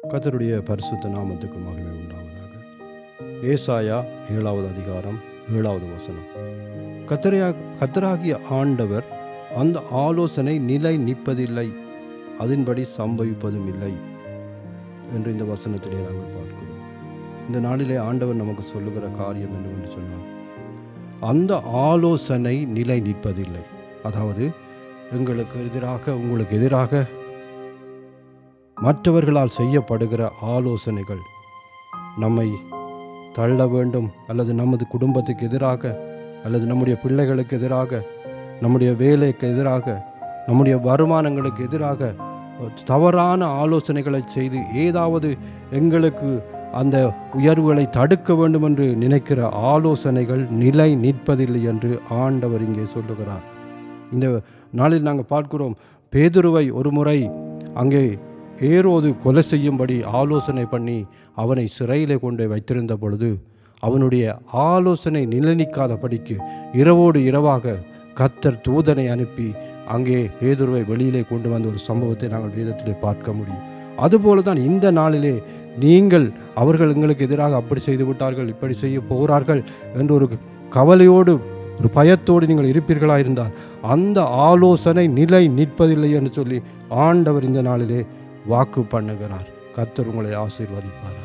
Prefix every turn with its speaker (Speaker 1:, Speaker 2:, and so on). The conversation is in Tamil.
Speaker 1: கர்த்தருடைய பரிசுத்த நாமத்துக்கு மகிமை உண்டாவதாக. ஏசாயா 7வது அதிகாரம் 7வது வசனம். கர்த்தராகிய ஆண்டவர் அந்த ஆலோசனை நிலை நிற்பதில்லை, அதன்படி சம்பவிப்பதும் இல்லை என்று இந்த வசனத்திலே நாங்கள் பார்க்கிறோம். இந்த நாளிலே ஆண்டவர் நமக்கு சொல்லுகிற காரியம் என்னவென்று சொன்னால், அந்த ஆலோசனை நிலை நிற்பதில்லை. அதாவது எங்களுக்கு எதிராக, உங்களுக்கு எதிராக மற்றவர்களால் செய்யப்படுகிற ஆலோசனைகள் நம்மை தள்ள வேண்டும், அல்லது நமது குடும்பத்துக்கு எதிராக, அல்லது நம்முடைய பிள்ளைகளுக்கு எதிராக, நம்முடைய வேலைக்கு எதிராக, நம்முடைய வருமானங்களுக்கு எதிராக தவறான ஆலோசனைகளை செய்து ஏதாவது எங்களுக்கு அந்த உயர்வுகளை தடுக்க வேண்டும் என்று நினைக்கிற ஆலோசனைகள் நிலை நிற்பதில்லை என்று ஆண்டவர் இங்கே சொல்லுகிறார். இந்த நாளில் நாங்கள் பார்க்கிறோம், பேதுருவை ஒரு முறை அங்கே ஏரோது கொலை செய்யும்படி ஆலோசனை பண்ணி அவனை சிறையிலே கொண்டு வைத்திருந்த பொழுது, அவனுடைய ஆலோசனை நிலைநிற்காதபடிக்கு இரவோடு இரவாக கர்த்தர் தூதனை அனுப்பி அங்கே பேதுருவை வெளியிலே கொண்டு வந்த ஒரு சம்பவத்தை நாங்கள் வேதத்திலே பார்க்க முடியும். அதுபோல தான் இந்த நாளிலே நீங்கள், அவர்கள் எங்களுக்கு எதிராக அப்படி செய்து விட்டார்கள், இப்படி செய்ய போகிறார்கள் என்று ஒரு கவலையோடு, ஒரு பயத்தோடு நீங்கள் இருப்பீர்களாயிருந்தால் அந்த ஆலோசனை நிலை நிற்பதில்லை என்று சொல்லி ஆண்டவர் இந்த நாளிலே வாக்கு பண்ணுகிறார். கர்த்தர் உங்களை ஆசீர்வதிப்பார்.